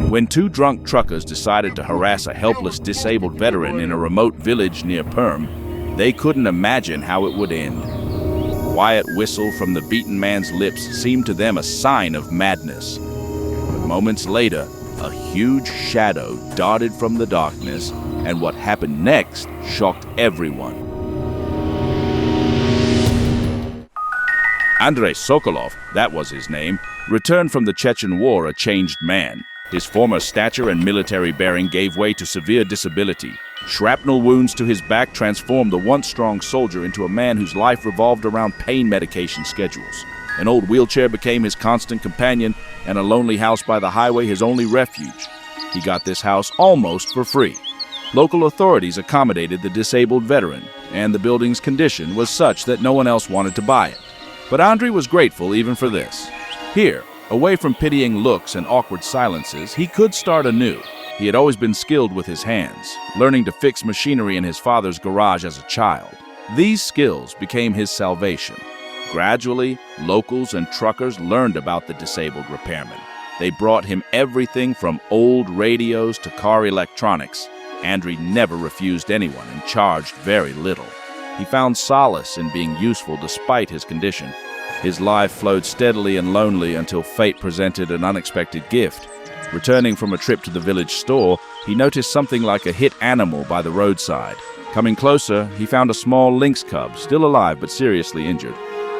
When two drunk truckers decided to harass a helpless disabled veteran in a remote village near Perm, they couldn't imagine how it would end. The quiet whistle from the beaten man's lips seemed to them a sign of madness. But moments later, a huge shadow darted from the darkness, and what happened next shocked everyone. Andrei Sokolov, that was his name, returned from the Chechen War a changed man. His former stature and military bearing gave way to severe disability. Shrapnel wounds to his back transformed the once strong soldier into a man whose life revolved around pain medication schedules. An old wheelchair became his constant companion, and a lonely house by the highway his only refuge. He got this house almost for free. Local authorities accommodated the disabled veteran, and the building's condition was such that no one else wanted to buy it. But Andrei was grateful even for this. Here, away from pitying looks and awkward silences, he could start anew. He had always been skilled with his hands, learning to fix machinery in his father's garage as a child. These skills became his salvation. Gradually, locals and truckers learned about the disabled repairman. They brought him everything from old radios to car electronics. Andrei never refused anyone and charged very little. He found solace in being useful despite his condition. His life flowed steadily and lonely until fate presented an unexpected gift. Returning from a trip to the village store, he noticed something like a hit animal by the roadside. Coming closer, he found a small lynx cub, still alive but seriously injured.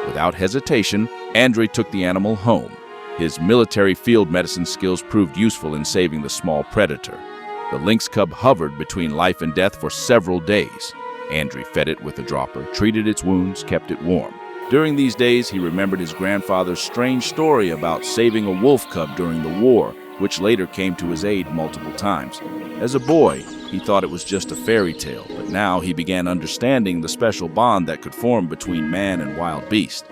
Without hesitation, Andrei took the animal home. His military field medicine skills proved useful in saving the small predator. The lynx cub hovered between life and death for several days. Andrei fed it with a dropper, treated its wounds, kept it warm. During these days, he remembered his grandfather's strange story about saving a wolf cub during the war, which later came to his aid multiple times. As a boy, he thought it was just a fairy tale, but now he began understanding the special bond that could form between man and wild beast.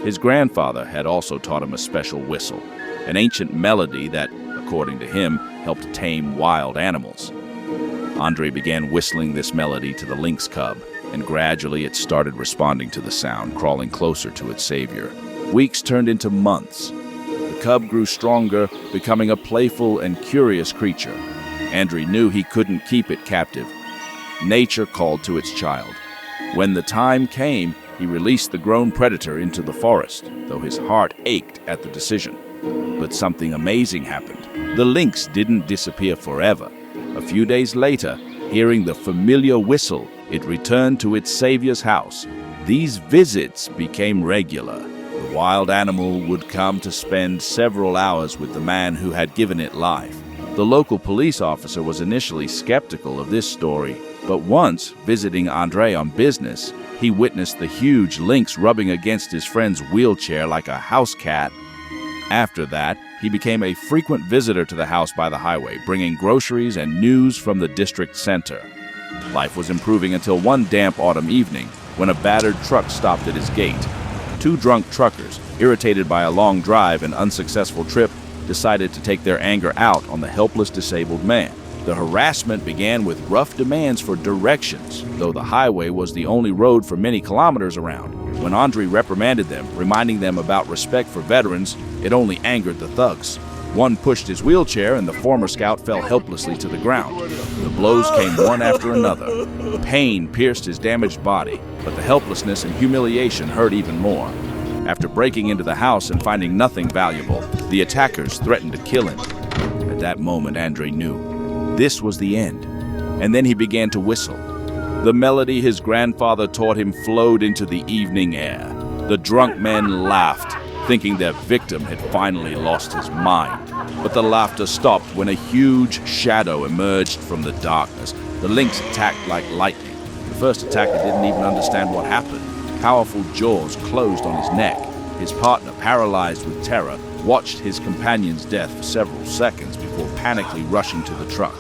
His grandfather had also taught him a special whistle, an ancient melody that, according to him, helped tame wild animals. Andrei began whistling this melody to the lynx cub, and gradually it started responding to the sound, crawling closer to its savior. Weeks turned into months. The cub grew stronger, becoming a playful and curious creature. Andrei knew he couldn't keep it captive. Nature called to its child. When the time came, he released the grown predator into the forest, though his heart ached at the decision. But something amazing happened. The lynx didn't disappear forever. A few days later, hearing the familiar whistle, it returned to its savior's house. These visits became regular. The wild animal would come to spend several hours with the man who had given it life. The local police officer was initially skeptical of this story, but once, visiting Andrei on business, he witnessed the huge lynx rubbing against his friend's wheelchair like a house cat. After that, he became a frequent visitor to the house by the highway, bringing groceries and news from the district center. Life was improving until one damp autumn evening when a battered truck stopped at his gate. Two drunk truckers, irritated by a long drive and unsuccessful trip, decided to take their anger out on the helpless disabled man. The harassment began with rough demands for directions, though the highway was the only road for many kilometers around. When Andrei reprimanded them, reminding them about respect for veterans, it only angered the thugs. One pushed his wheelchair and the former scout fell helplessly to the ground. The blows came one after another. Pain pierced his damaged body, but the helplessness and humiliation hurt even more. After breaking into the house and finding nothing valuable, the attackers threatened to kill him. At that moment, Andrei knew this was the end, and then he began to whistle. The melody his grandfather taught him flowed into the evening air. The drunk men laughed, thinking their victim had finally lost his mind. But the laughter stopped when a huge shadow emerged from the darkness. The lynx attacked like lightning. The first attacker didn't even understand what happened. Powerful jaws closed on his neck. His partner, paralyzed with terror, watched his companion's death for several seconds before panically rushing to the truck.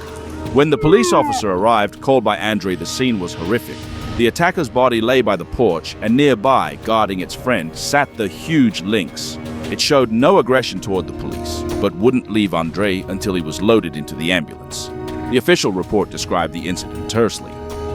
When the police officer arrived, called by Andrei, the scene was horrific. The attacker's body lay by the porch, and nearby, guarding its friend, sat the huge lynx. It showed no aggression toward the police, but wouldn't leave Andrei until he was loaded into the ambulance. The official report described the incident tersely.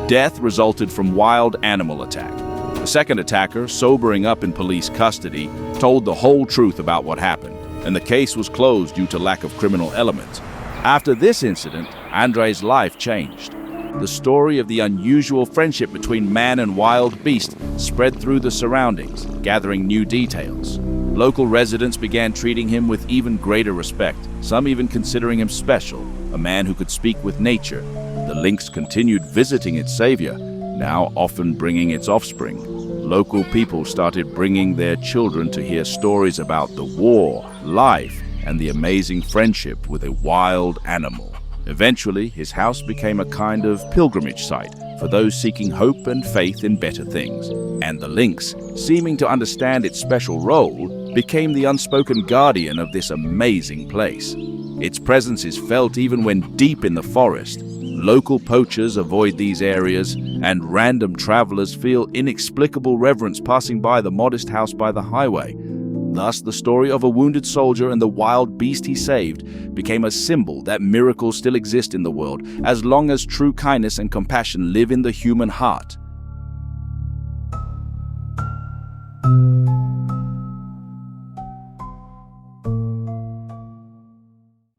Death resulted from wild animal attack. The second attacker, sobering up in police custody, told the whole truth about what happened, and the case was closed due to lack of criminal elements. After this incident, Andre's life changed. The story of the unusual friendship between man and wild beast spread through the surroundings, gathering new details. Local residents began treating him with even greater respect, some even considering him special, a man who could speak with nature. The lynx continued visiting its savior, now often bringing its offspring. Local people started bringing their children to hear stories about the war, life, and the amazing friendship with a wild animal. Eventually, his house became a kind of pilgrimage site for those seeking hope and faith in better things. And the lynx, seeming to understand its special role, became the unspoken guardian of this amazing place. Its presence is felt even when deep in the forest. Local poachers avoid these areas, and random travelers feel inexplicable reverence passing by the modest house by the highway. Thus, the story of a wounded soldier and the wild beast he saved became a symbol that miracles still exist in the world as long as true kindness and compassion live in the human heart.